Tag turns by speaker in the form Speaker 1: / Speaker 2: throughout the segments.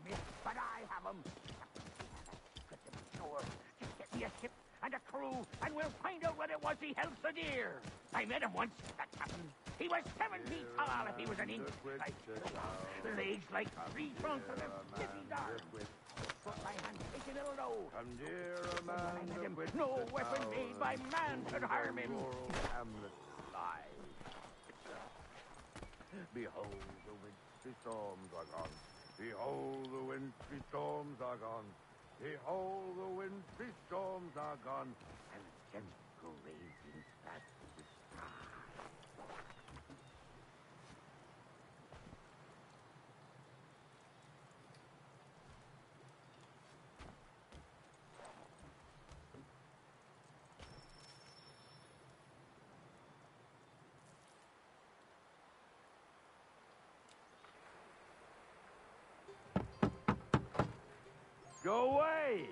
Speaker 1: me, but I have them. Get them ashore. Just get me a ship and a crew, and we'll find out what it was he held so dear. I met him once, that captain. He was 7 feet tall if he was an inch. Legs like 3 trunks and a stiffy arm. Put my hand, take a little low.
Speaker 2: Come near a man with
Speaker 1: no weapon made by man could harm him.
Speaker 2: Hamlet lies. Behold, the wintry storms are gone. Behold, the wintry storms are gone. Behold, the wintry storms are gone.
Speaker 1: And gentle raging fast the sky.
Speaker 2: Go away!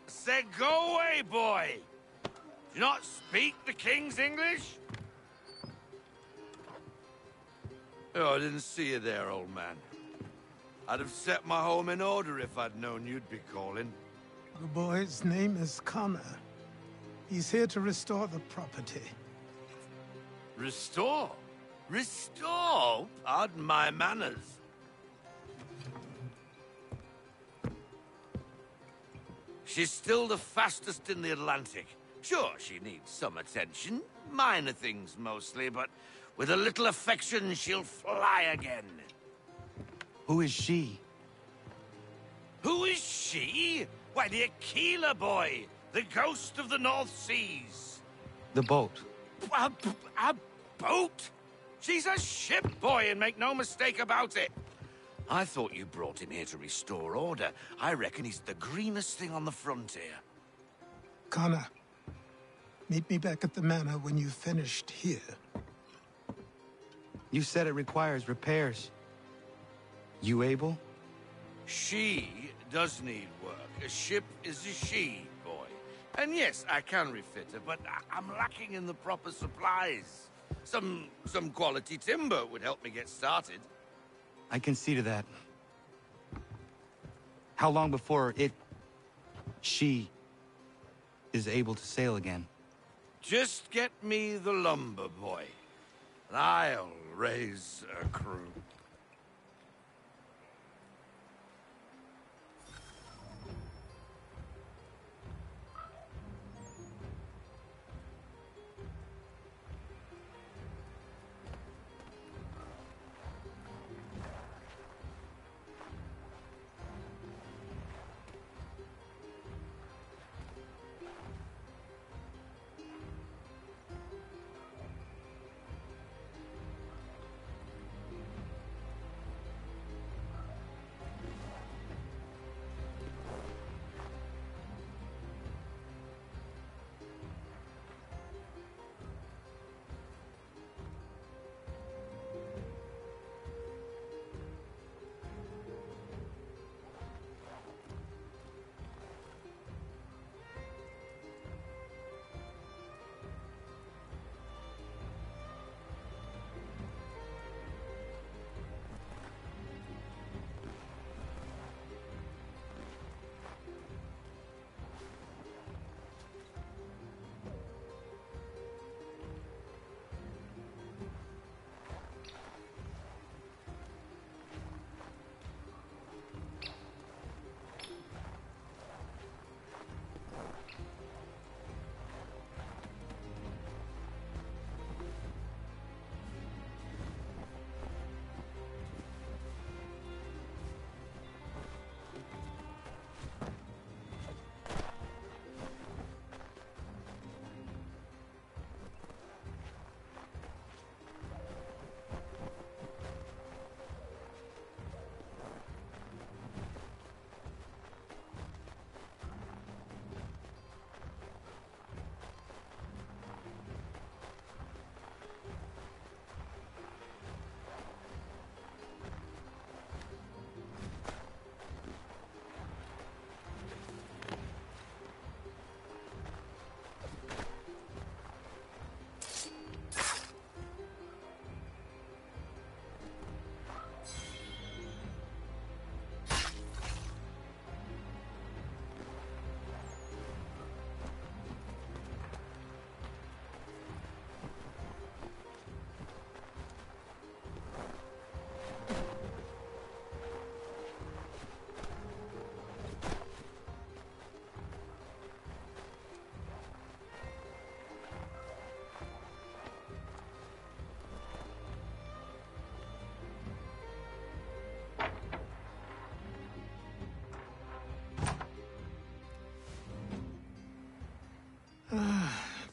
Speaker 3: Said go away, boy! Do you not speak the King's English? Oh, I didn't see you there, old man. I'd have set my home in order if I'd known you'd be calling.
Speaker 4: The boy's name is Connor. He's here to restore the property.
Speaker 3: Restore? Restore? Pardon my manners. She's still the fastest in the Atlantic. Sure, she needs some attention. Minor things mostly, but with a little affection, she'll fly again.
Speaker 5: Who is she?
Speaker 3: Who is she? Why, the Aquila boy, the ghost of the North Seas.
Speaker 5: The boat.
Speaker 3: A boat? She's a ship, boy, and make no mistake about it. I thought you brought him here to restore order. I reckon he's the greenest thing on the frontier.
Speaker 4: Connor, meet me back at the manor when you've finished here.
Speaker 5: You said it requires repairs. You able?
Speaker 3: She does need work. A ship is a she, boy. And yes, I can refit her, but I'm lacking in the proper supplies. Some quality timber would help me get started.
Speaker 5: I can see to that. How long before she is able to sail again?
Speaker 3: Just get me the lumber, boy, and I'll raise a crew.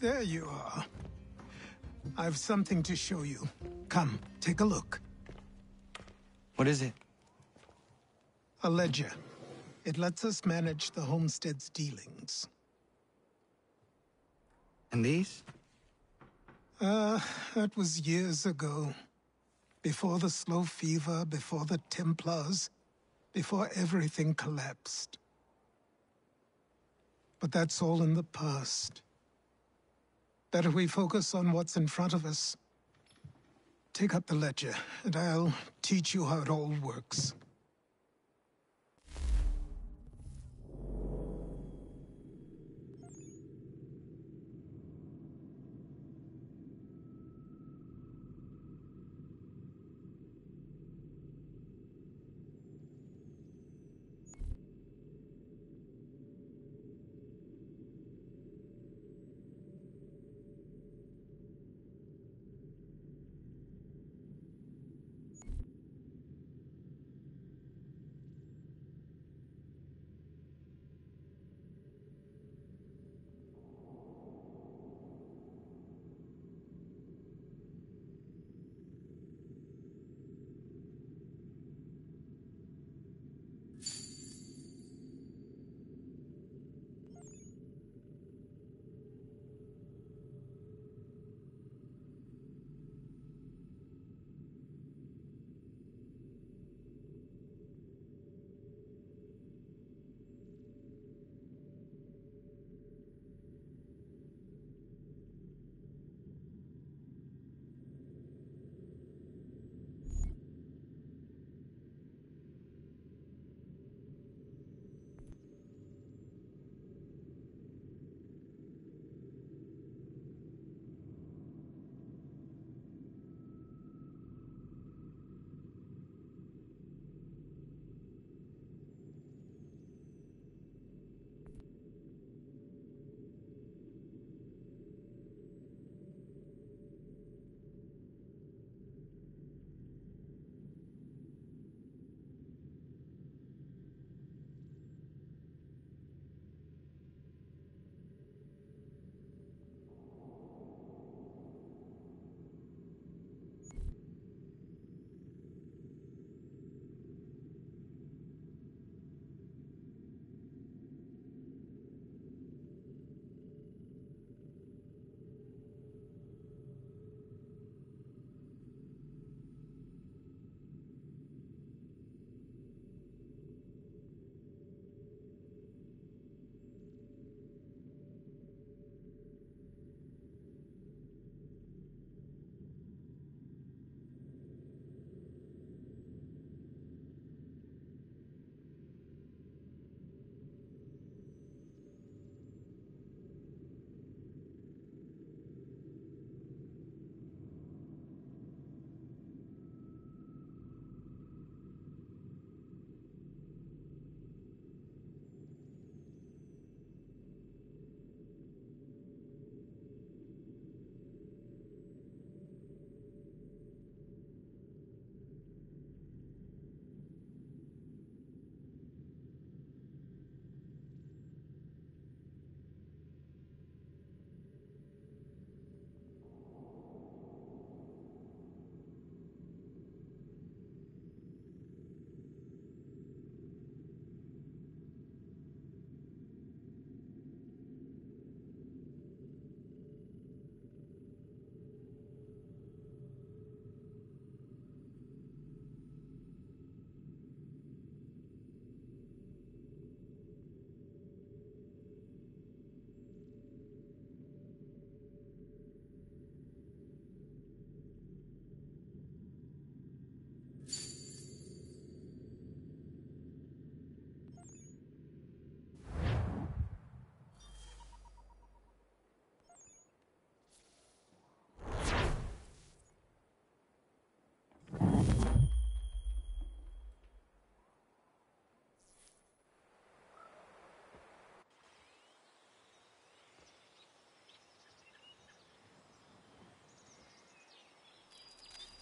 Speaker 4: There you are. I've something to show you. Come, take a look.
Speaker 5: What is it?
Speaker 4: A ledger. It lets us manage the Homestead's dealings.
Speaker 5: And these?
Speaker 4: That was years ago. Before the slow fever, before the Templars, before everything collapsed. But that's all in the past. Better we focus on what's in front of us. Take up the ledger, and I'll teach you how it all works.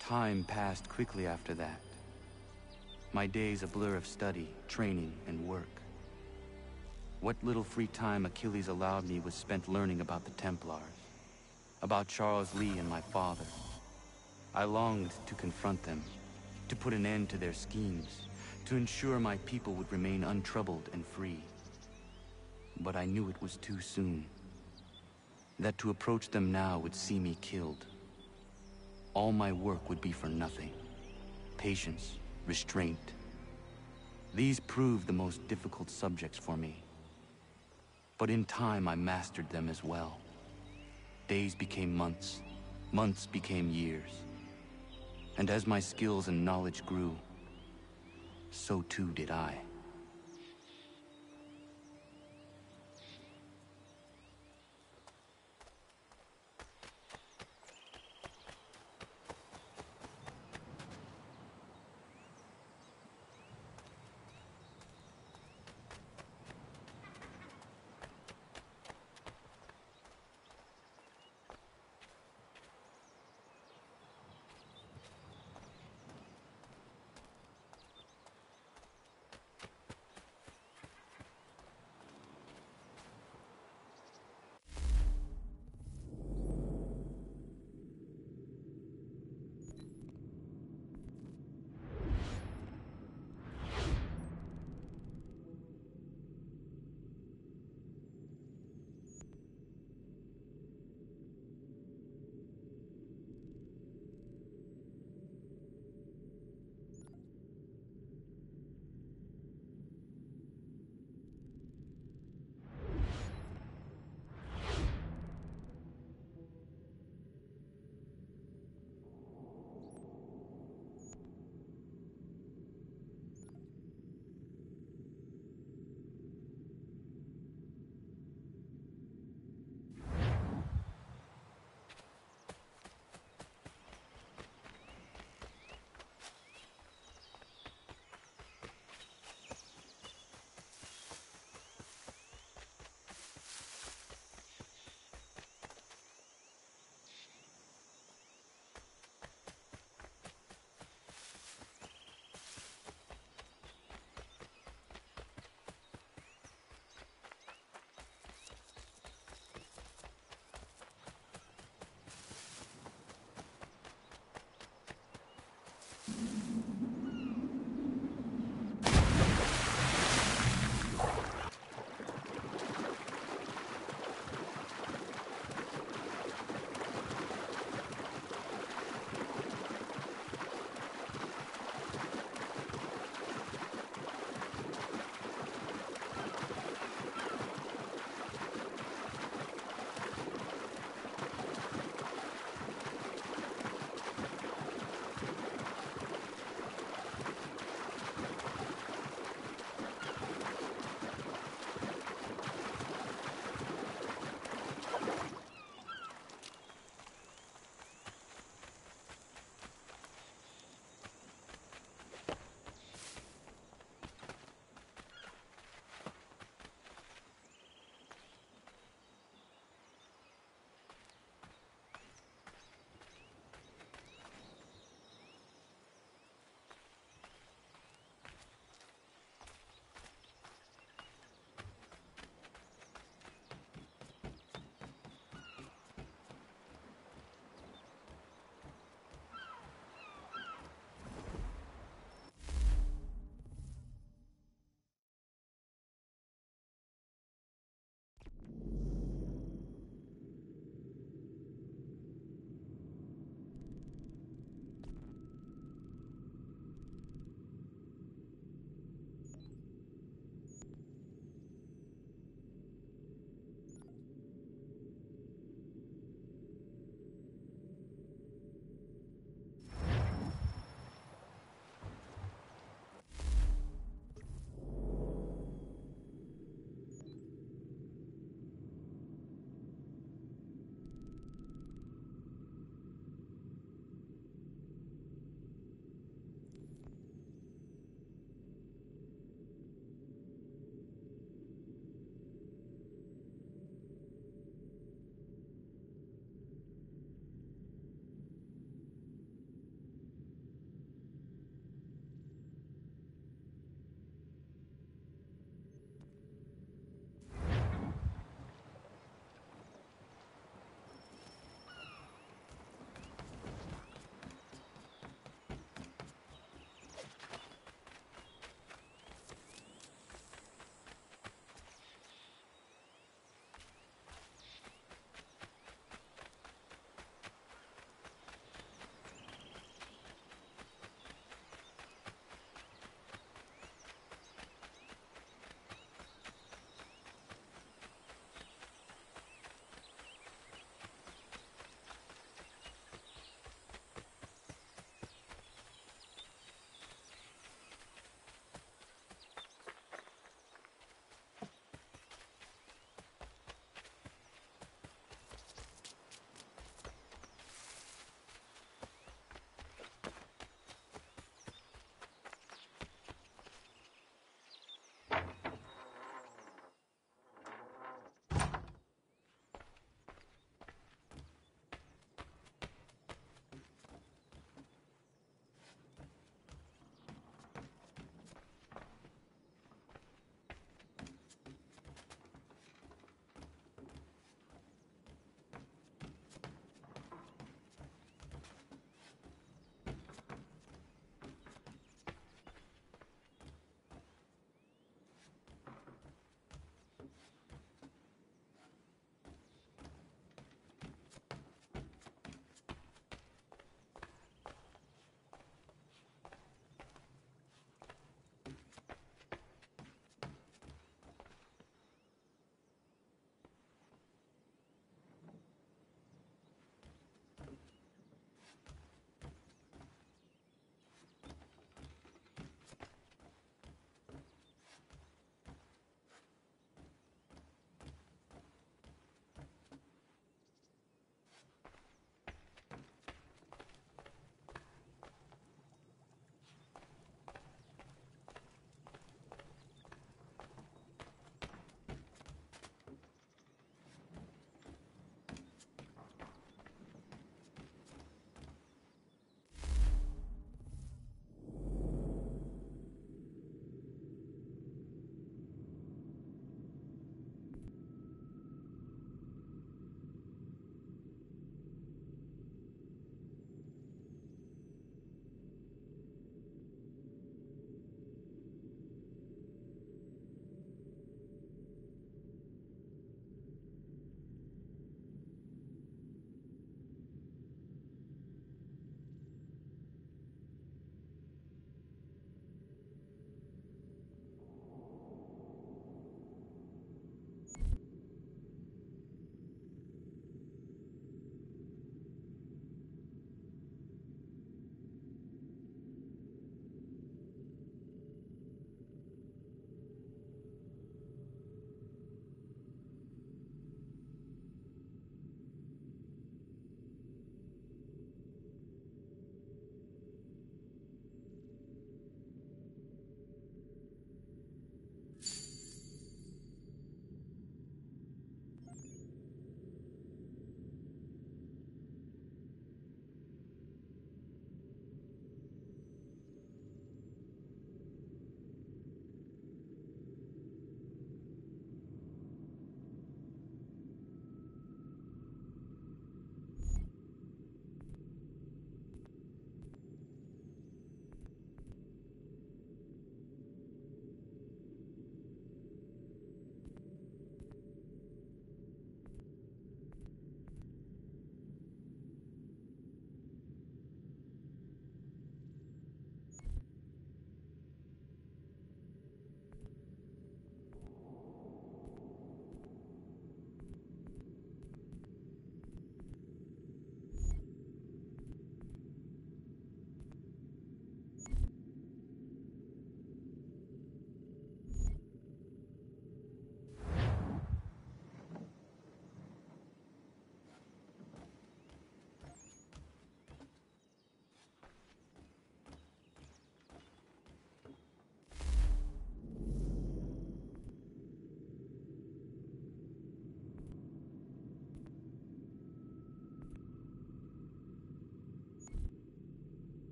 Speaker 5: Time passed quickly after that. My days a blur of study, training, and work. What little free time Achilles allowed me was spent learning about the Templars. about Charles Lee and my father. I longed to confront them, to put an end to their schemes, to ensure my people would remain untroubled and free. But I knew it was too soon. That to approach them now would see me killed. All my work would be for nothing. Patience, restraint. These proved the most difficult subjects for me. But in time I mastered them as well. Days became months, months became years. And as my skills and knowledge grew, so too did I.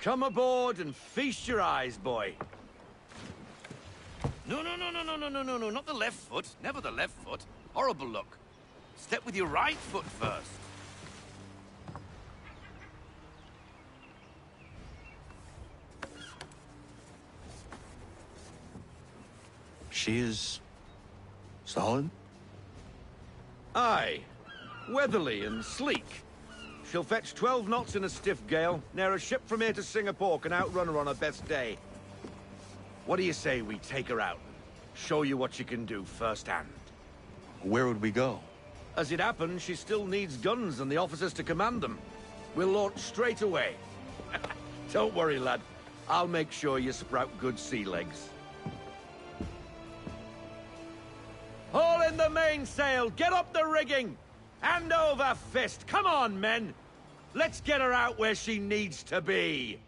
Speaker 3: Come aboard and feast your eyes, boy. No, not the left foot. Never the left foot. Horrible look. Step with your right foot first.
Speaker 5: She is solid?
Speaker 3: Aye. Weatherly and sleek. She'll fetch 12 knots in a stiff gale. Ne'er a ship from here to Singapore can outrun her on her best day. What do you say we take her out? Show you what she can do firsthand.
Speaker 5: Where would we go?
Speaker 3: As it happens, she still needs guns and the officers to command them. We'll launch straight away. Don't worry, lad. I'll make sure you sprout good sea legs. Haul in the mainsail! Get up the rigging! Hand over fist! Come on, men! Let's get her out where she needs to be!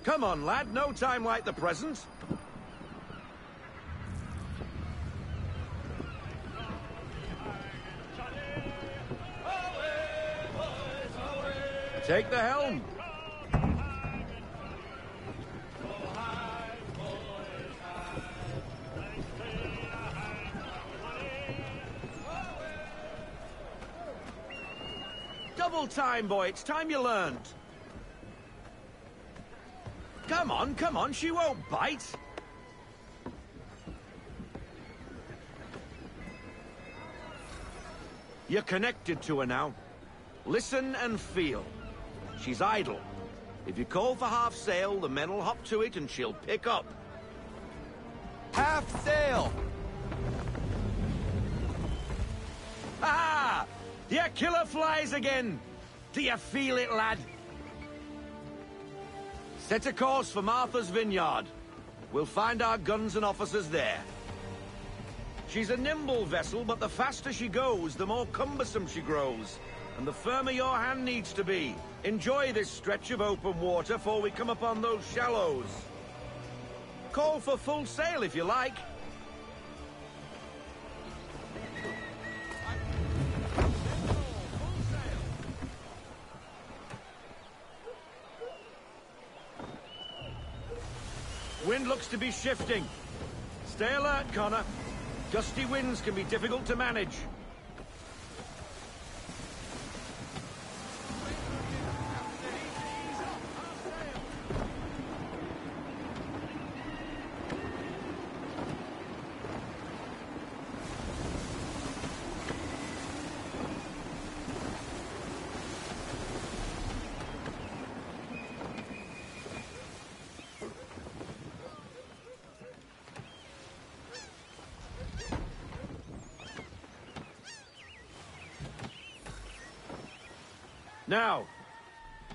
Speaker 3: Come on, lad. No time like the present. Take the helm. Double time, boy. It's time you learned. Come on, she won't bite. You're connected to her now. Listen and feel. She's idle. If you call for half sail, the men will hop to it and she'll pick up.
Speaker 5: Half sail!
Speaker 3: Ah! Your killer flies again! Do you feel it, lad? Set a course for Martha's Vineyard. We'll find our guns and officers there. She's a nimble vessel, but the faster she goes, the more cumbersome she grows. And the firmer your hand needs to be. Enjoy this stretch of open water before we come upon those shallows. Call for full sail if you like. Wind looks to be shifting. Stay alert, Connor. Gusty winds can be difficult to manage. Now,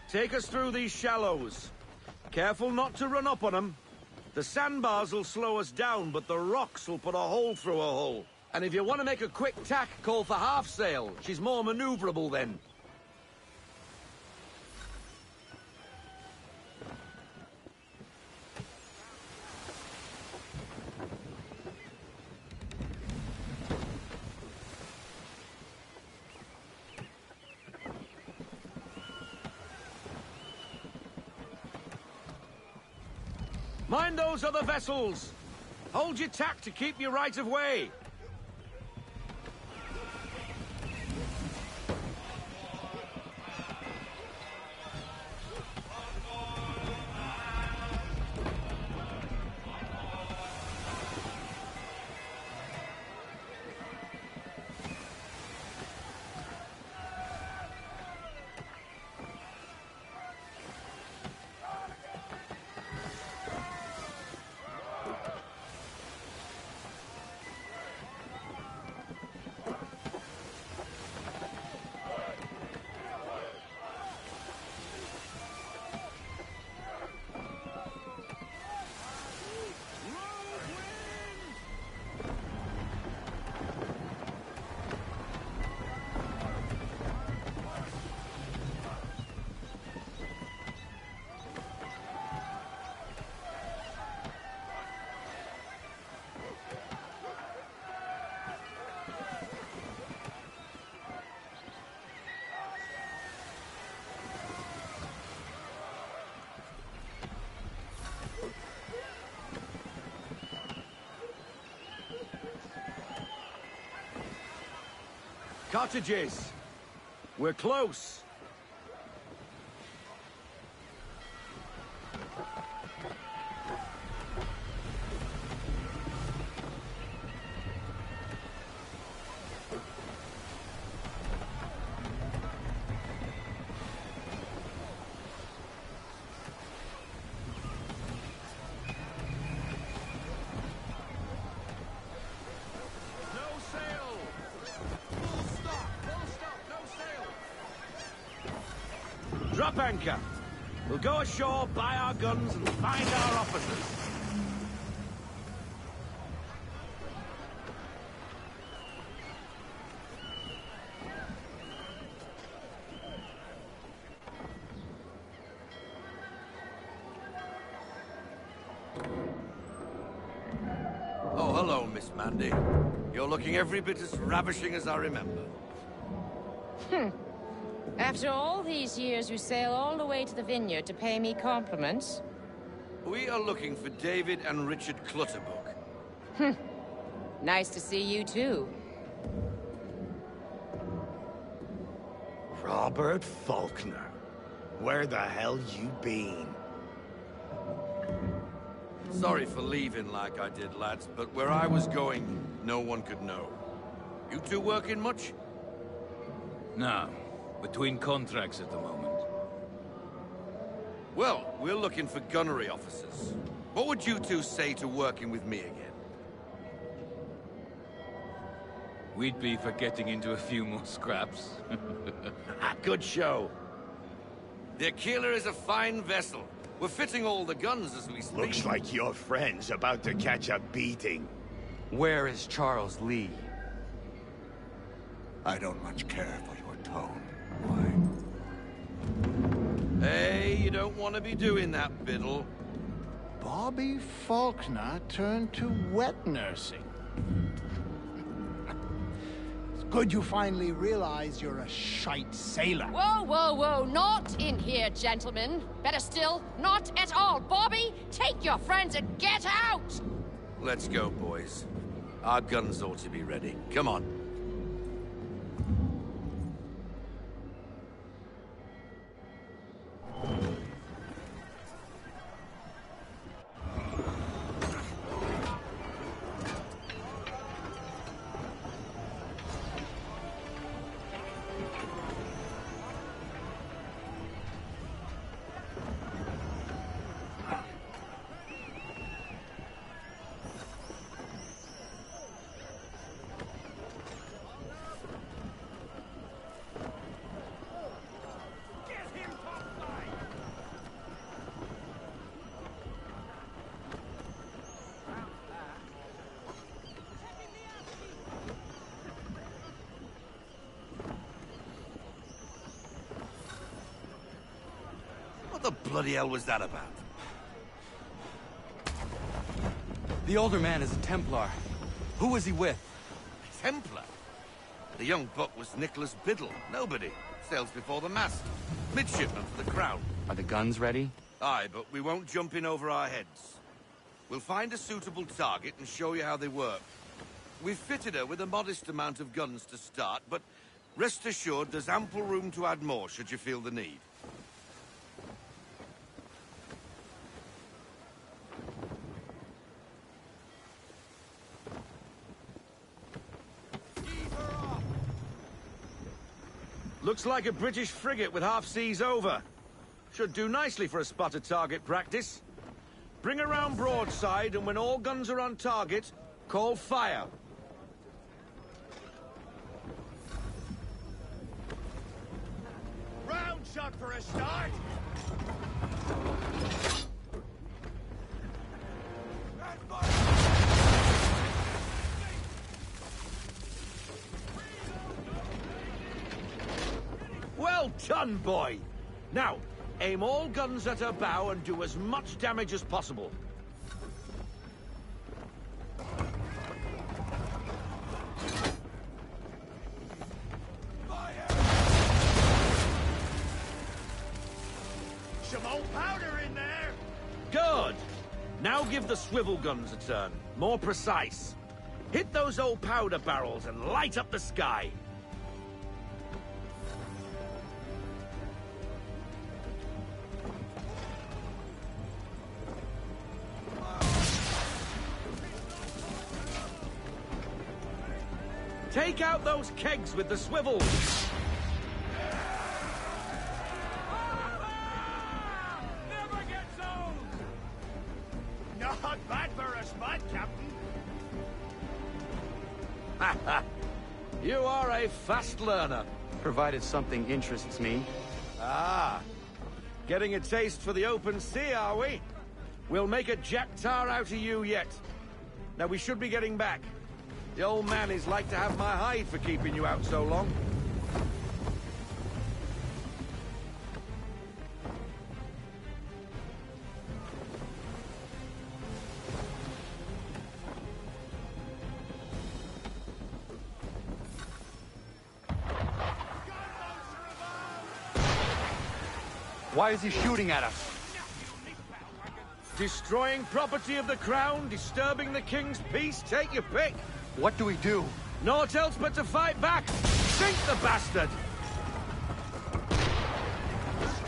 Speaker 3: take us through these shallows. Careful not to run up on them. The sandbars will slow us down, but the rocks will put a hole through a hull. And if you want to make a quick tack, call for half sail. She's more maneuverable then. Mind those other vessels! Hold your tack to keep your right of way!
Speaker 6: Cottages. We're close. Drop anchor. We'll go ashore, buy our guns, and find our officers.
Speaker 3: Oh, hello, Miss Mandy. You're looking every bit as ravishing as I remember.
Speaker 7: After all these years, you sail all the way to the vineyard to pay me compliments?
Speaker 3: We are looking for David and Richard Clutterbuck.
Speaker 7: Nice to see you, too.
Speaker 8: Robert Faulkner. Where the hell you been?
Speaker 3: Sorry for leaving like I did, lads, but where I was going, no one could know. You two working much?
Speaker 9: No. Between contracts at the moment.
Speaker 3: Well, we're looking for gunnery officers. What would you two say to working with me again?
Speaker 9: We'd be for getting into a few more scraps.
Speaker 6: Good show.
Speaker 3: The Aquila is a fine vessel. We're fitting all the guns as we speak.
Speaker 8: Looks like your friend's about to catch a beating.
Speaker 5: Where is Charles Lee?
Speaker 8: I don't much care for your tone.
Speaker 3: Hey, you don't want to be doing that, Biddle.
Speaker 8: Bobby Faulkner turned to wet nursing. It's good you finally realize you're a shite sailor.
Speaker 7: Whoa, whoa, whoa, not in here, gentlemen. Better still, not at all. Bobby, take your friends and get out!
Speaker 3: Let's go, boys. Our guns ought to be ready. Come on. What the bloody hell was that about?
Speaker 5: The older man is a Templar. Who was he with?
Speaker 3: Templar? The young buck was Nicholas Biddle. Nobody. Sails before the mast. Midshipman for the crown.
Speaker 5: Are the guns ready?
Speaker 3: Aye, but we won't jump in over our heads. We'll find a suitable target and show you how they work. We've fitted her with a modest amount of guns to start, but rest assured there's ample room to add more should you feel the need.
Speaker 6: Looks like a British frigate with half seas over. Should do nicely for a spotted target practice. Bring around broadside, and when all guns are on target, call fire.
Speaker 8: Round shot for a start.
Speaker 6: Well done, boy. Now, aim all guns at her bow and do as much damage as possible.
Speaker 8: Some old powder in there.
Speaker 6: Good. Now give the swivel guns a turn. More precise. Hit those old powder barrels and light up the sky. Take out those kegs with the swivels!
Speaker 1: Never gets old! Not bad for a spud, Captain.
Speaker 6: You are a fast learner.
Speaker 5: Provided something interests me.
Speaker 6: Ah, getting a taste for the open sea, are we? We'll make a jack tar out of you yet. Now we should be getting back. The old man is like to have my hide for keeping you out so long.
Speaker 5: Why is he shooting at us?
Speaker 6: Destroying property of the crown, disturbing the king's peace, take your pick.
Speaker 5: What do we do?
Speaker 6: Naught else but to fight back. Sink the bastard!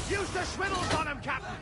Speaker 1: Use the swivels on him, Captain.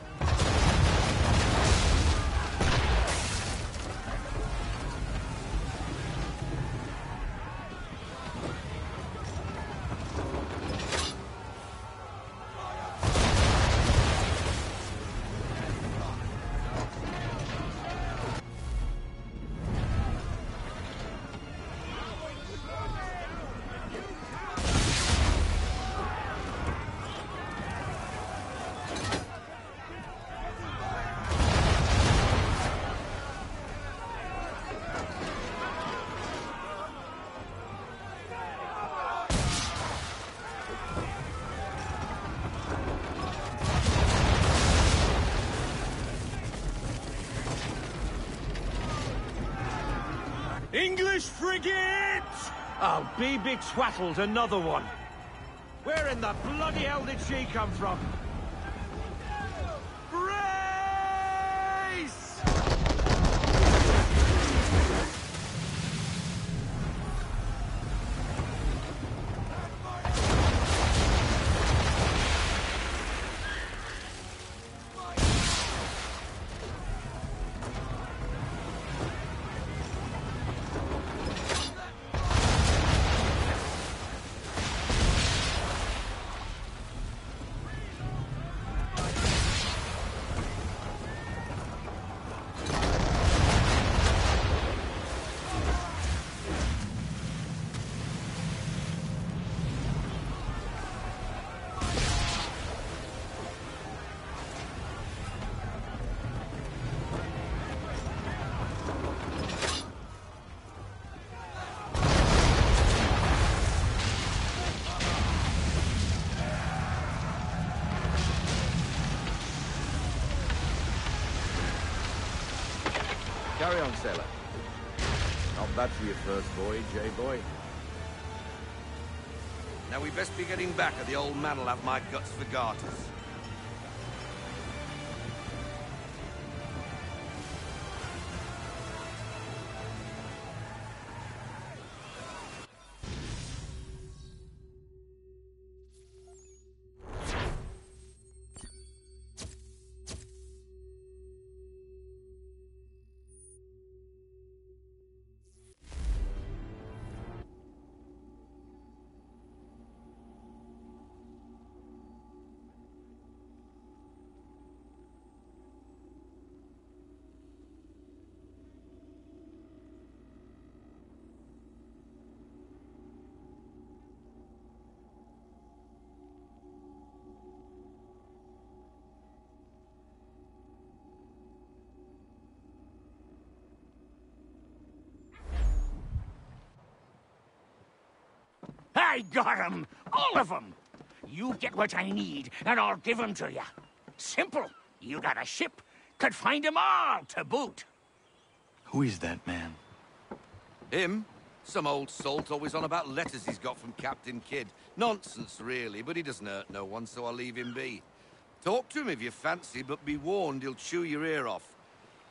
Speaker 6: English frigate! I'll be betwattled, another one. Where in the bloody hell did she come from? Brace! Carry on, sailor. Not bad for your first voyage, eh, boy?
Speaker 3: Now we best be getting back, or the old man'll have my guts for garters.
Speaker 1: I got 'em! All of 'em! You get what I need, and I'll give 'em to you. Simple. You got a ship, could find 'em all to boot.
Speaker 5: Who is that man?
Speaker 3: Him? Some old salt always on about letters he's got from Captain Kidd. Nonsense, really, but he doesn't hurt no one, so I'll leave him be. Talk to him if you fancy, but be warned he'll chew your ear off.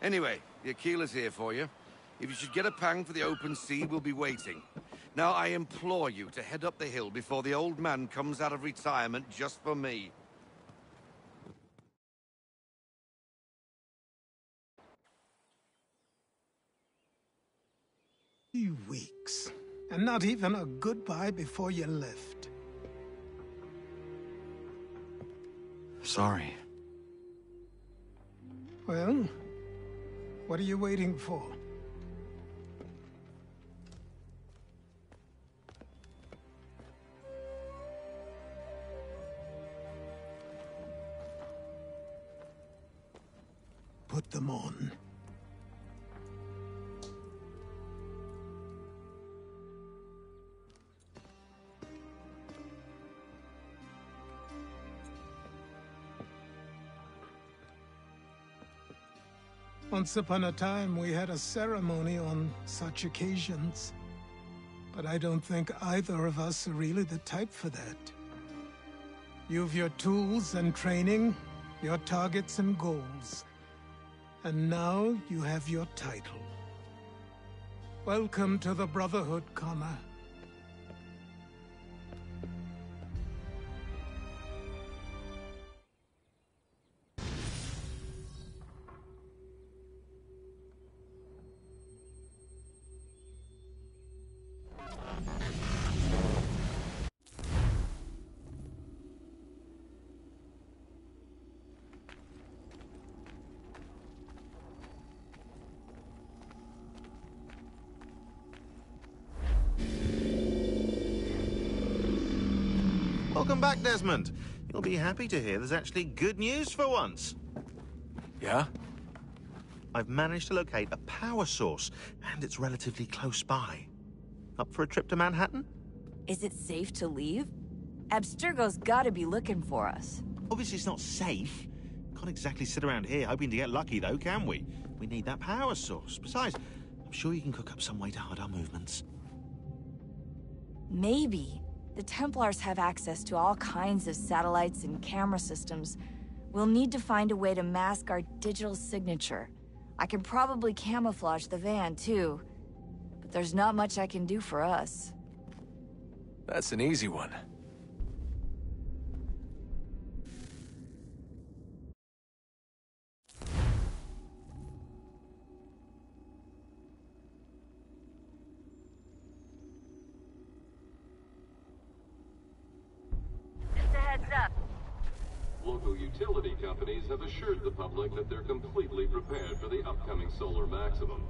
Speaker 3: Anyway, the Aquila's here for you. If you should get a pang for the open sea, we'll be waiting. Now, I implore you to head up the hill before the old man comes out of retirement just for me.
Speaker 4: 3 weeks. And not even a goodbye before you left.
Speaker 10: Sorry.
Speaker 4: Well, what are you waiting for? Put them on. Once upon a time, we had a ceremony on such occasions. But I don't think either of us are really the type for that. You've your tools and training, your targets and goals. And now you have your title. Welcome to the Brotherhood, Connor.
Speaker 10: Welcome back, Desmond. You'll be happy to hear there's actually good news for once.
Speaker 9: Yeah?
Speaker 10: I've managed to locate a power source, and it's relatively close by. Up for a trip to Manhattan?
Speaker 11: Is it safe to leave? Abstergo's gotta be looking for us.
Speaker 10: Obviously it's not safe. Can't exactly sit around here hoping to get lucky, though, can we? We need that power source. Besides, I'm sure you can cook up some way to hide our movements.
Speaker 11: Maybe. The Templars have access to all kinds of satellites and camera systems. We'll need to find a way to mask our digital signature. I can probably camouflage the van, too. But there's not much I can do for us.
Speaker 9: That's an easy one.
Speaker 12: Local utility companies have assured the public that they're completely prepared for the upcoming solar maximum.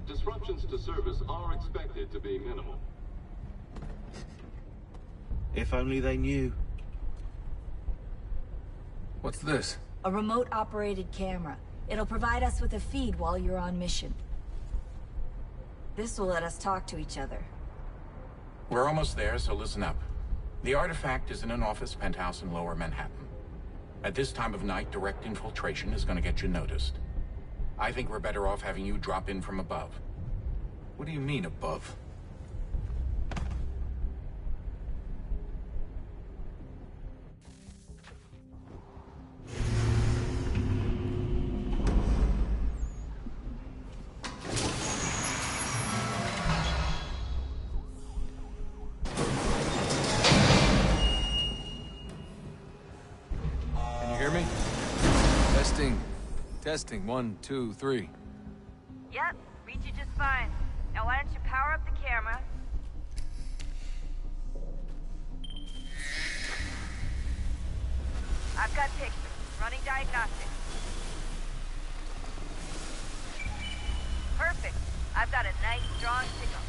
Speaker 12: Disruptions to service are expected to be minimal.
Speaker 10: If only they knew.
Speaker 9: What's this?
Speaker 11: A remote-operated camera. It'll provide us with a feed while you're on mission. This will let us talk to each other.
Speaker 13: We're almost there, so listen up. The artifact is in an office penthouse in Lower Manhattan. At this time of night, direct infiltration is going to get you noticed. I think we're better off having you drop in from above.
Speaker 9: What do you mean, above? Testing, 1, 2, 3.
Speaker 11: Yep, read you just fine. Now why don't you power up the camera? I've got pictures. Running diagnostics. Perfect. I've got a nice, strong signal.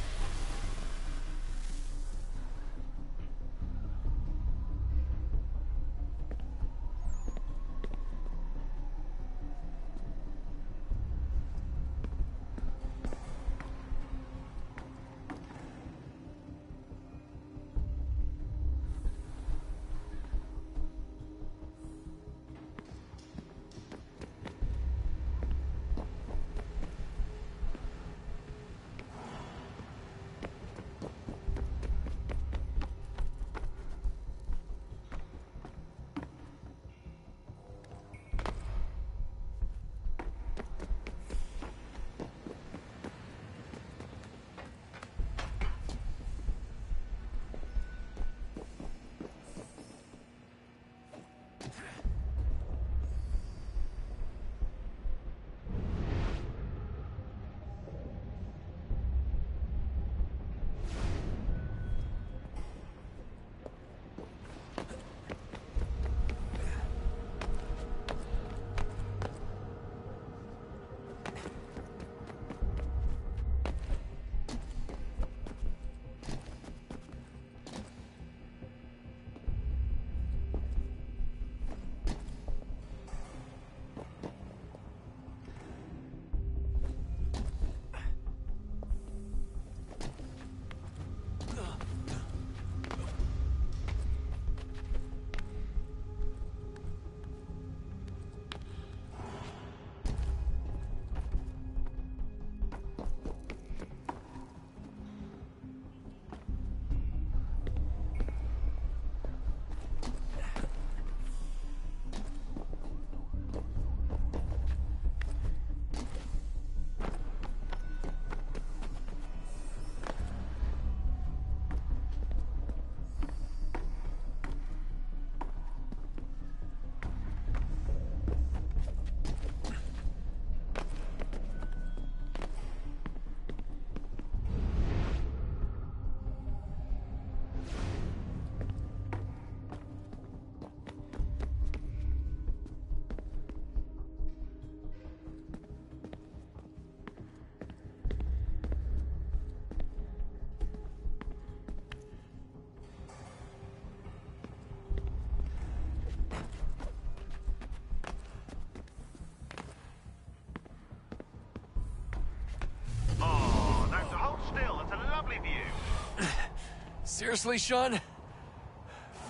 Speaker 14: Seriously, Sean?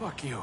Speaker 14: Fuck you.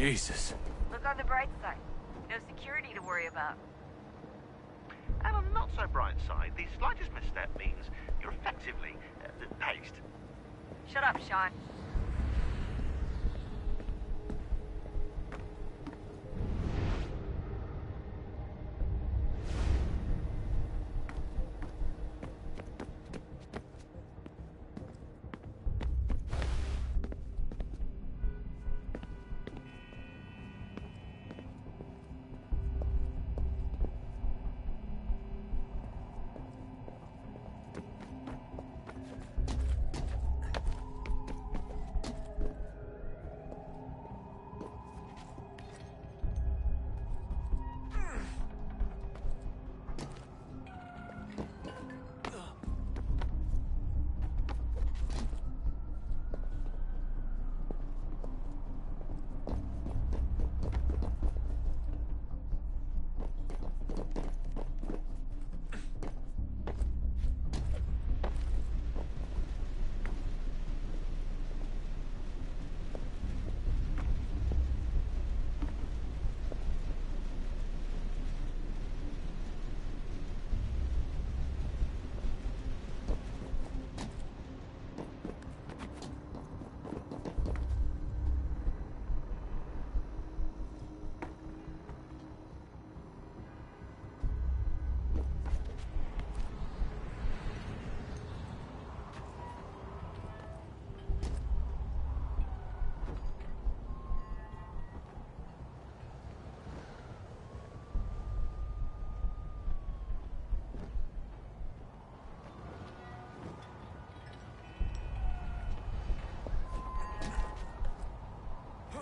Speaker 14: Jesus.
Speaker 11: Look on the bright side. No security to worry about.
Speaker 10: And on the not so bright side, the slightest misstep means you're effectively paced.
Speaker 11: Shut up, Sean.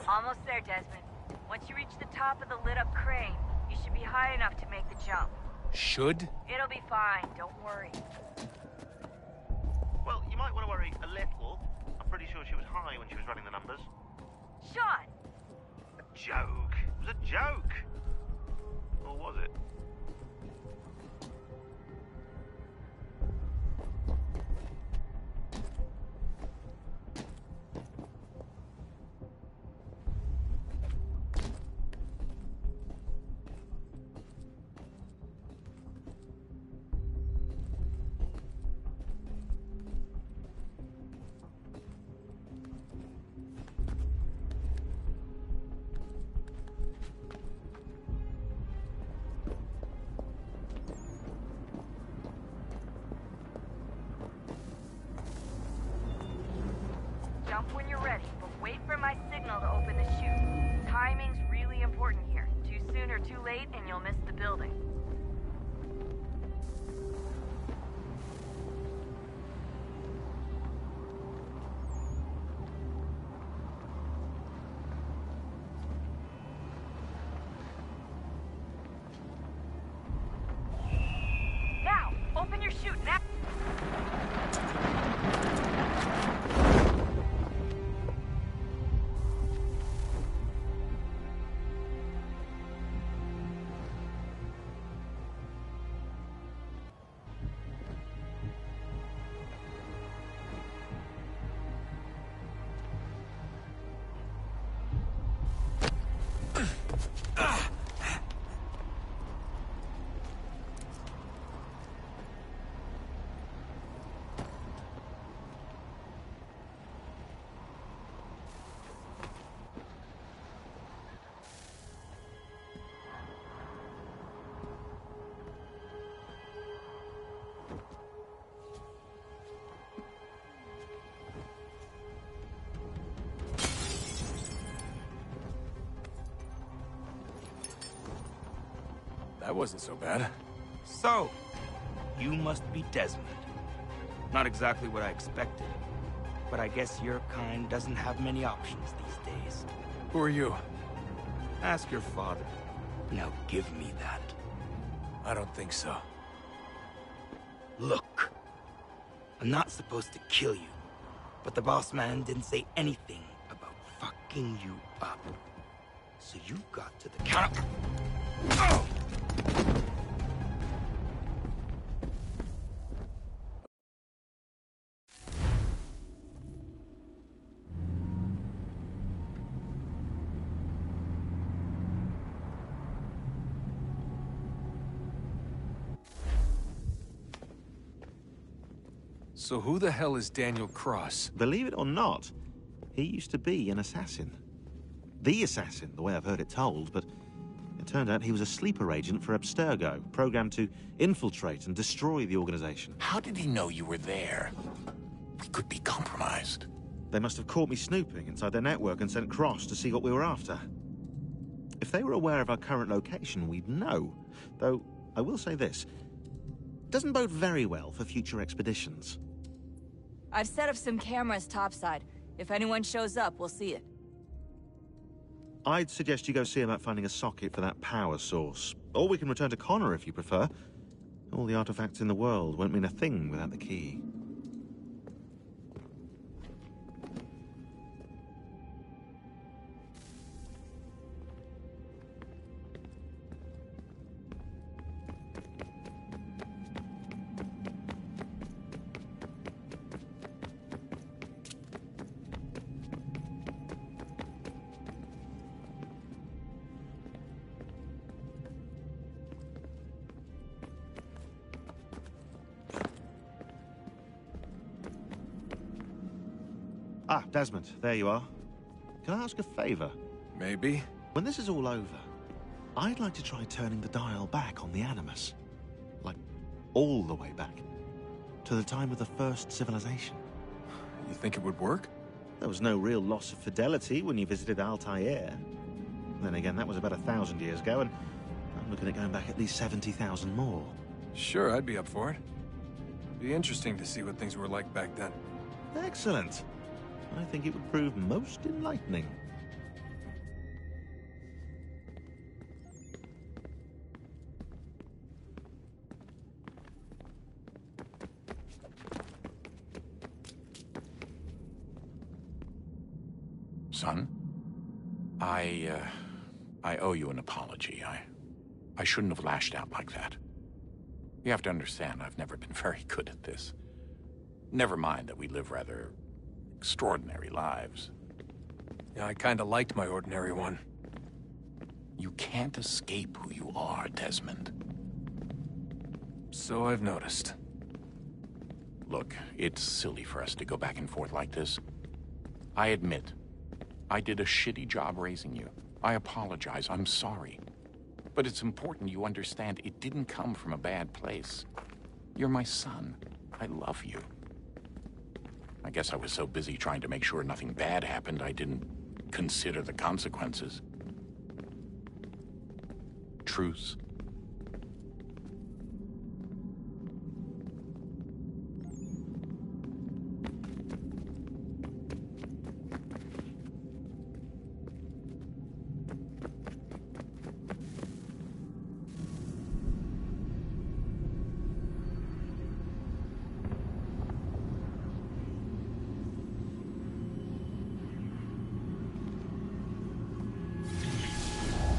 Speaker 11: Almost there, Desmond. Once you reach the top of the lit-up crane, you should be high enough to make the jump.
Speaker 14: Should?
Speaker 11: It'll be fine, don't worry.
Speaker 10: Well, you might want to worry a little. I'm pretty sure she was high when she was running the numbers.
Speaker 11: Sean!
Speaker 10: A joke. It was a joke. Or was it?
Speaker 11: when you're ready, but wait for my signal to open the chute. Timing's really important here. Too soon or too late, and you'll miss the building. Now, open your chute now.
Speaker 14: That wasn't so bad.
Speaker 15: So, you must be Desmond. Not exactly what I expected, but I guess your kind doesn't have many options these days.
Speaker 14: Who are you?
Speaker 15: Ask your father. Now give me that.
Speaker 14: I don't think so.
Speaker 15: Look, I'm not supposed to kill you, but the boss man didn't say anything about fucking you up. So you got to the counter. Oh!
Speaker 14: So who the hell is Daniel Cross?
Speaker 10: Believe it or not, he used to be an assassin. The assassin, the way I've heard it told, but it turned out he was a sleeper agent for Abstergo, programmed to infiltrate and destroy the organization.
Speaker 13: How did he know you were there? We could be compromised.
Speaker 10: They must have caught me snooping inside their network and sent Cross to see what we were after. If they were aware of our current location, we'd know. Though, I will say this. Doesn't bode very well for future expeditions.
Speaker 11: I've set up some cameras topside. If anyone shows up, we'll see it.
Speaker 10: I'd suggest you go see about finding a socket for that power source. Or we can return to Connor if you prefer. All the artifacts in the world won't mean a thing without the key. Ah, Desmond, there you are. Can I ask a favor?
Speaker 14: Maybe.
Speaker 10: When this is all over, I'd like to try turning the dial back on the Animus. Like, all the way back. To the time of the first civilization.
Speaker 14: You think it would work?
Speaker 10: There was no real loss of fidelity when you visited Altair. Then again, that was about 1,000 years ago, and I'm looking at going back at least 70,000 more.
Speaker 14: Sure, I'd be up for it. Be interesting to see what things were like back then.
Speaker 10: Excellent. I think it would prove most enlightening.
Speaker 13: Son, I owe you an apology. I shouldn't have lashed out like that. You have to understand, I've never been very good at this. Never mind that we live rather extraordinary lives.
Speaker 14: Yeah, I kinda liked my ordinary one.
Speaker 13: You can't escape who you are, Desmond.
Speaker 14: So I've noticed.
Speaker 13: Look, it's silly for us to go back and forth like this. I admit, I did a shitty job raising you. I apologize, I'm sorry. But it's important you understand it didn't come from a bad place. You're my son. I love you. I guess I was so busy trying to make sure nothing bad happened, I didn't consider the consequences. Truce.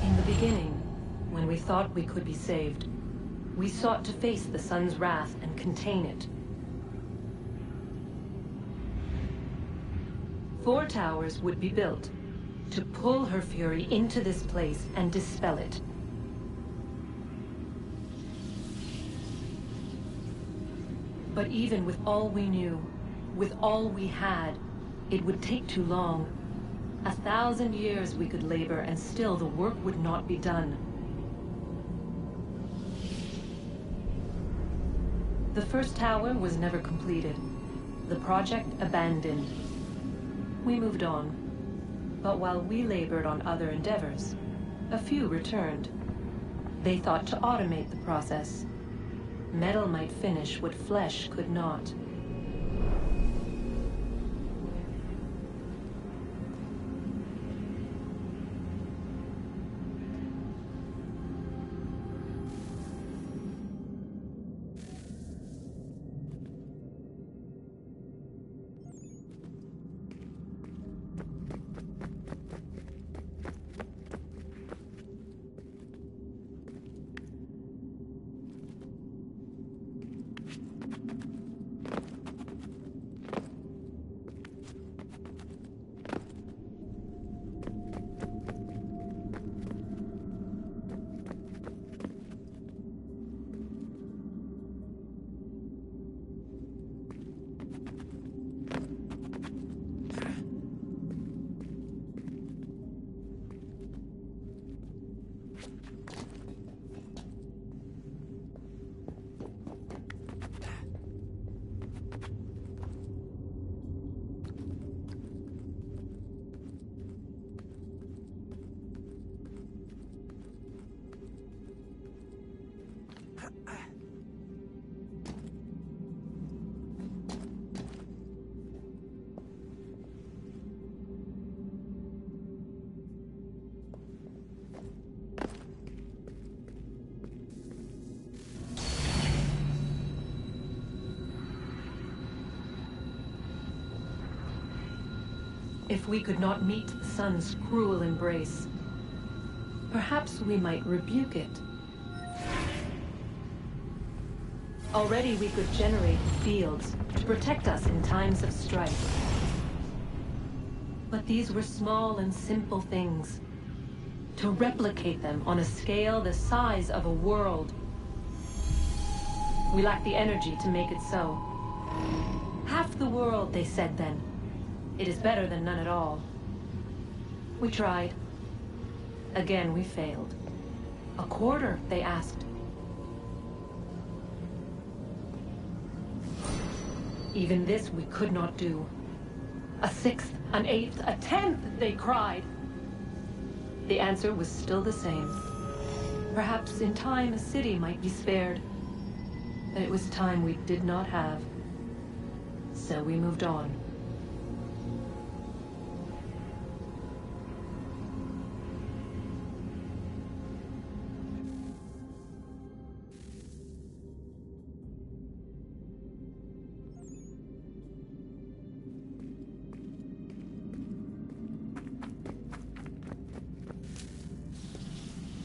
Speaker 16: In the beginning, when we thought we could be saved, we sought to face the sun's wrath and contain it. 4 towers would be built to pull her fury into this place and dispel it. But even with all we knew, with all we had, it would take too long. 1,000 years we could labor, and still the work would not be done. The first tower was never completed. The project abandoned. We moved on. But while we labored on other endeavors, a few returned. They thought to automate the process. Metal might finish what flesh could not. If we could not meet the sun's cruel embrace, perhaps we might rebuke it. Already we could generate fields to protect us in times of strife. But these were small and simple things. To replicate them on a scale the size of a world, we lack the energy to make it so. Half the world, they said then. It is better than none at all. We tried. Again, we failed. A quarter, they asked. Even this we could not do. A sixth, an eighth, a tenth, they cried. The answer was still the same. Perhaps in time a city might be spared. But it was time we did not have. So we moved on.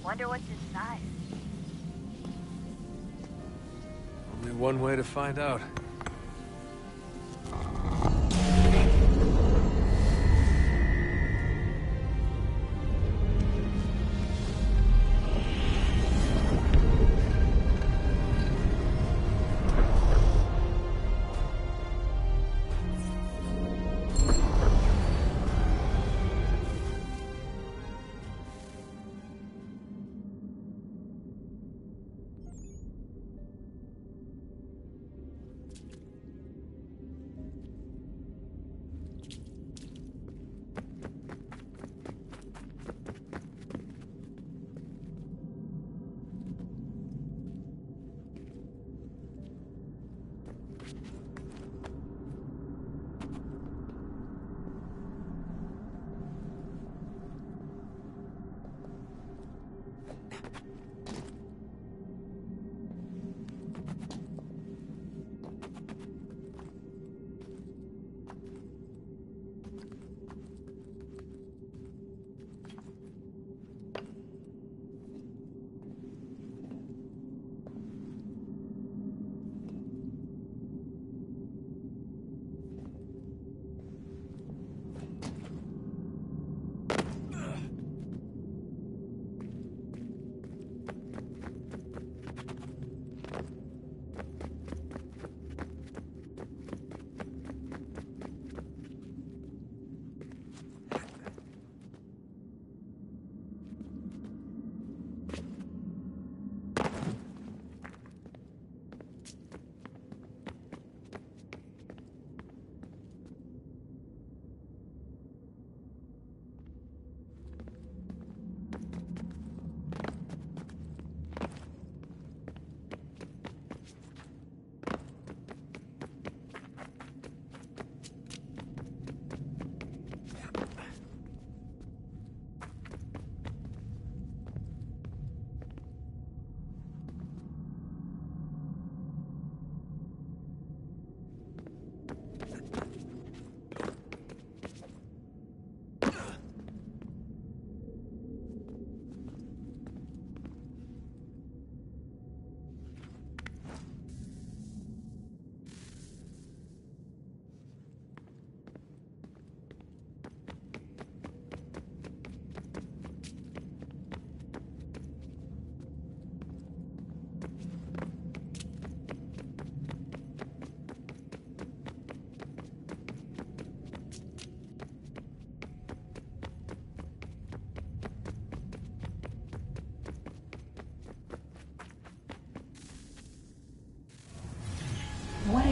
Speaker 17: Wonder what's inside.
Speaker 14: Only one way to find out.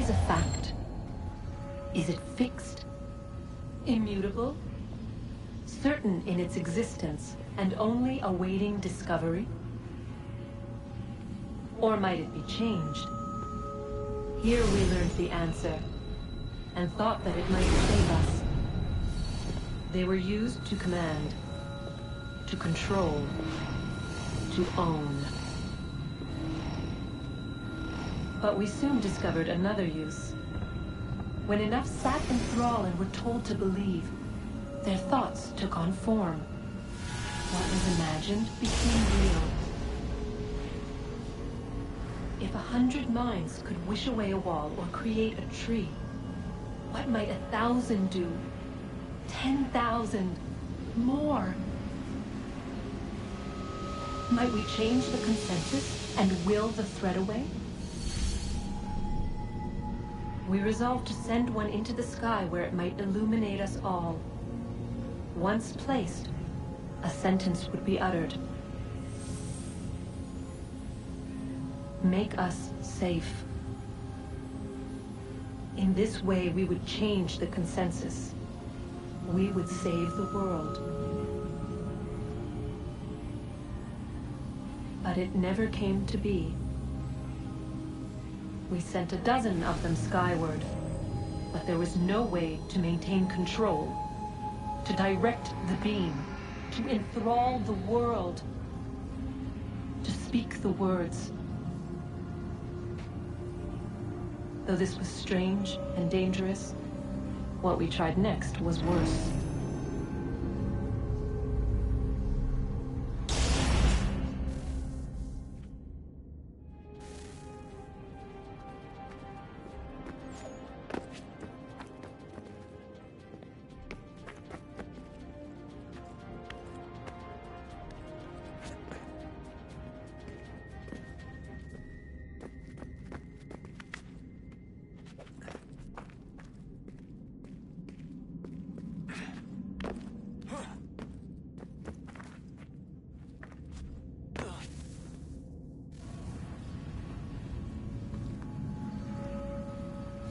Speaker 16: always a fact? Is it fixed? Immutable? Certain in its existence and only awaiting discovery? Or might it be changed? Here we learned the answer, and thought that it might save us. They were used to command, to control, to own. But we soon discovered another use. When enough sat in thrall and were told to believe, their thoughts took on form. What was imagined became real. If 100 minds could wish away a wall or create a tree, what might 1,000 do? 10,000? More? Might we change the consensus and will the threat away? We resolved to send one into the sky where it might illuminate us all. Once placed, a sentence would be uttered. Make us safe. In this way, we would change the consensus. We would save the world. But it never came to be. We sent a dozen of them skyward, but there was no way to maintain control, to direct the beam, to enthrall the world, to speak the words. Though this was strange and dangerous, what we tried next was worse.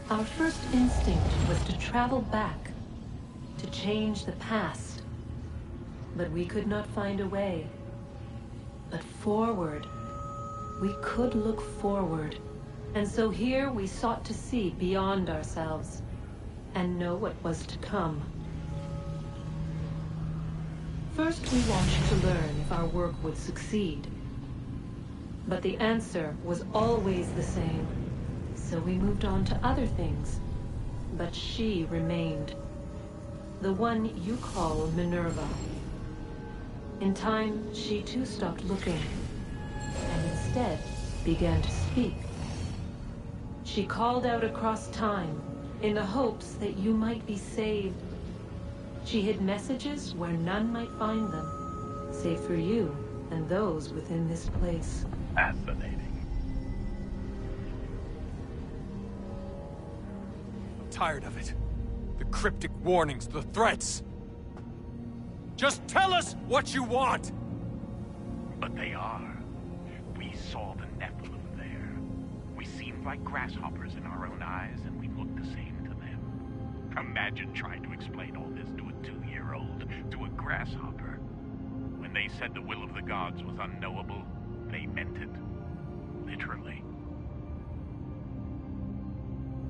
Speaker 16: Our first instinct was to travel back, to change the past. But we could not find a way. But forward, we could look forward. And so here we sought to see beyond ourselves, and know what was to come. First we watched to learn if our work would succeed. But the answer was always the same. So we moved on to other things. But she remained. The one you call Minerva. In time, she too stopped looking, and instead began to speak. She called out across time, in the hopes that you might be saved. She hid messages where none might find them, save for you and those within this place.
Speaker 18: Fascinating.
Speaker 14: Tired of it. The cryptic warnings, the threats. Just tell us what you want!
Speaker 18: But they are. We saw the Nephilim there. We seemed like grasshoppers in our own eyes, and we looked the same to them. Imagine trying to explain all this to a 2-year-old, to a grasshopper. When they said the will of the gods was unknowable, they meant it. Literally.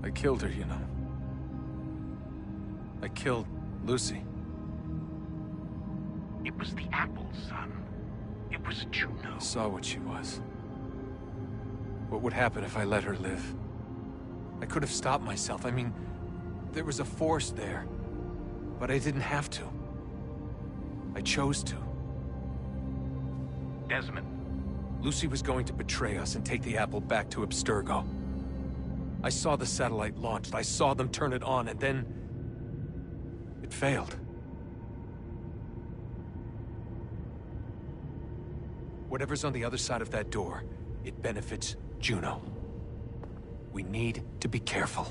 Speaker 14: I killed her, you know. I killed Lucy.
Speaker 18: It was the apple, son. It was Juno.
Speaker 14: I saw what she was. What would happen if I let her live? I could have stopped myself. I mean, there was a force there. But I didn't have to. I chose to.
Speaker 18: Desmond.
Speaker 14: Lucy was going to betray us and take the apple back to Abstergo. I saw the satellite launched. I saw them turn it on, and then it failed. Whatever's on the other side of that door, it benefits Juno. We need to be careful.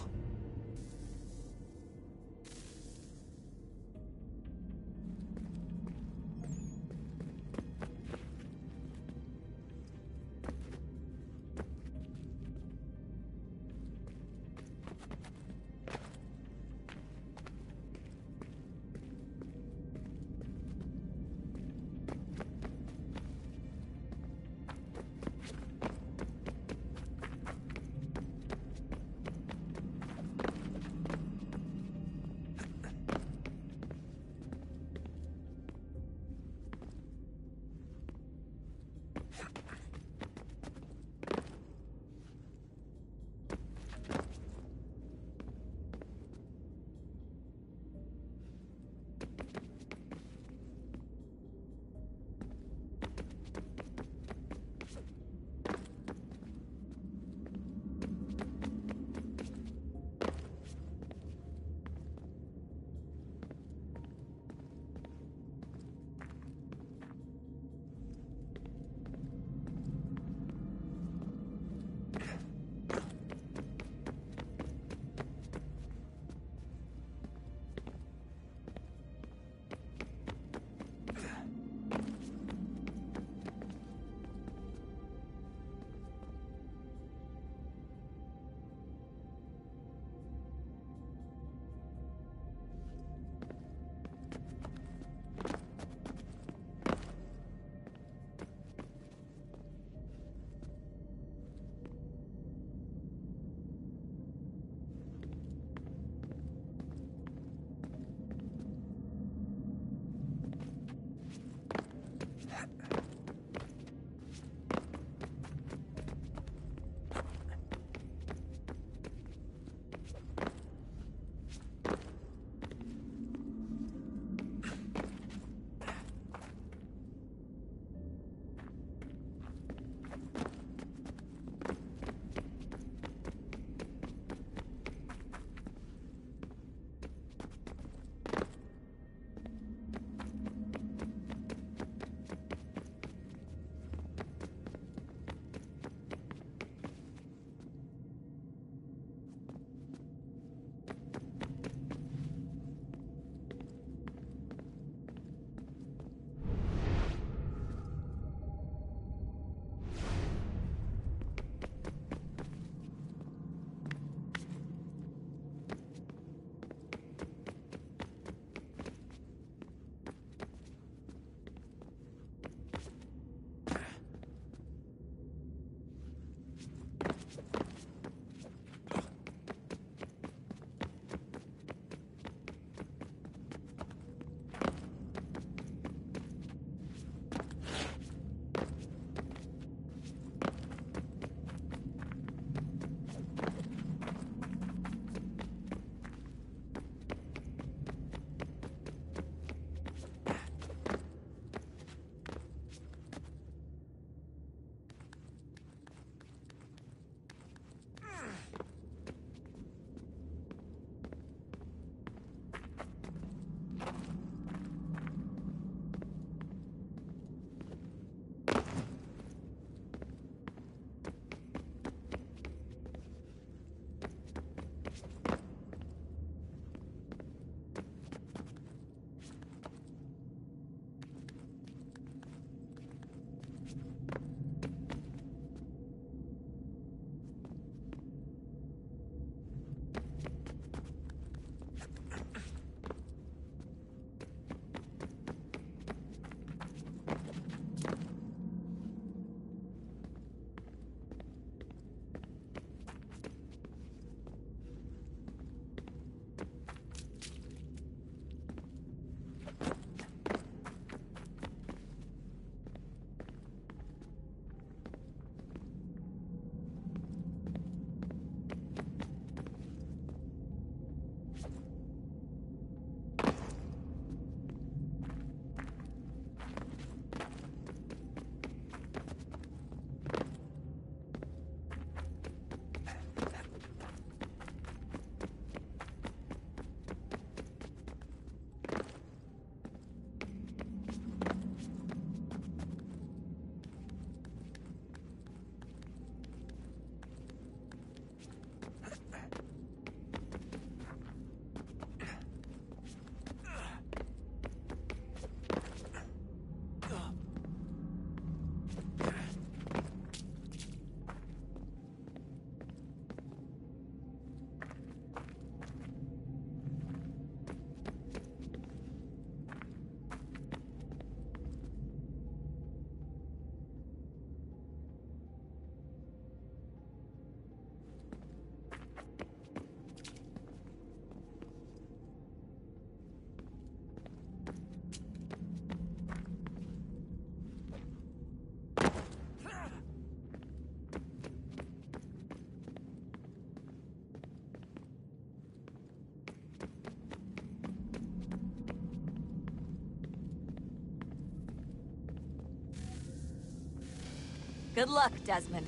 Speaker 11: Good luck, Desmond.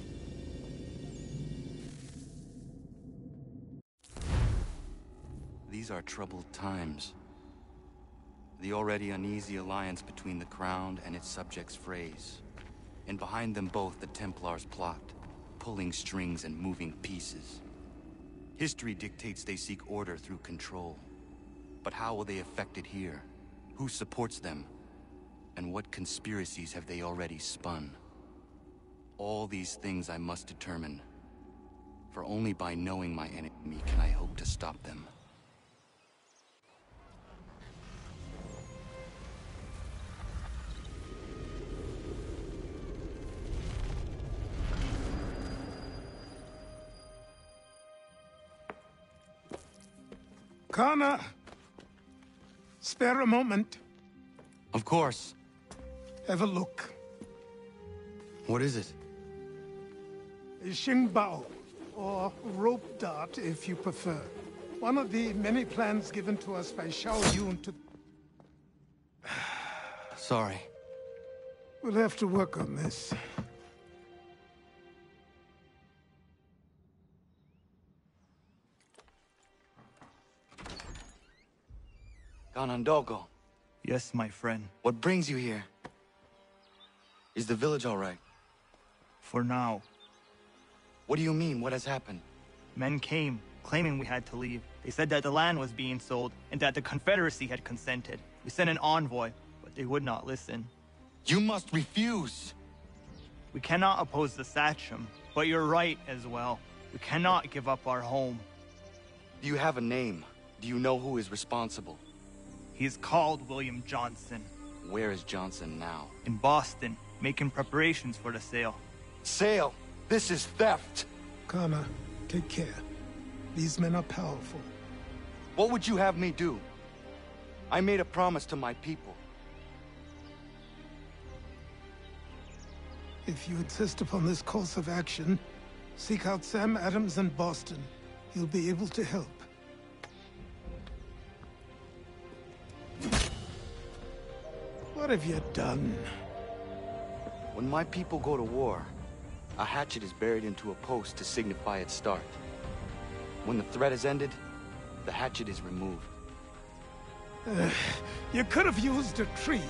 Speaker 5: These are troubled times. The already uneasy alliance between the Crown and its subjects frays. And behind them both the Templars plot, pulling strings and moving pieces. History dictates they seek order through control. But how will they affect it here? Who supports them? And what conspiracies have they already spun? All these things I must determine. For only by knowing my enemy can I hope to stop them.
Speaker 4: Connor! Spare a moment.
Speaker 5: Of course.
Speaker 4: Have a look.
Speaker 5: What is it?
Speaker 4: A Xingbao, or rope dart if you prefer. One of the many plans given to us by Xiao Yun to...
Speaker 5: Sorry.
Speaker 4: We'll have to work on this.
Speaker 5: Ganondogo.
Speaker 19: Yes, my friend.
Speaker 5: What brings you here? Is the village all right?
Speaker 19: For now.
Speaker 5: What do you mean? What has happened?
Speaker 19: Men came, claiming we had to leave. They said that the land was being sold, and that the Confederacy had consented. We sent an envoy, but they would not listen.
Speaker 5: You must refuse!
Speaker 19: We cannot oppose the Sachem, but you're right as well. We cannot give up our home.
Speaker 5: Do you have a name? Do you know who is responsible?
Speaker 19: He is called William Johnson.
Speaker 5: Where is Johnson now?
Speaker 19: In Boston, making preparations for the sale.
Speaker 5: Sale? This is theft!
Speaker 4: Connor, take care. These men are powerful.
Speaker 5: What would you have me do? I made a promise to my people.
Speaker 4: If you insist upon this course of action, seek out Sam Adams in Boston. He'll be able to help. What have you done?
Speaker 5: When my people go to war, a hatchet is buried into a post to signify its start. When the threat is ended, the hatchet is removed.
Speaker 4: You could have used a tree.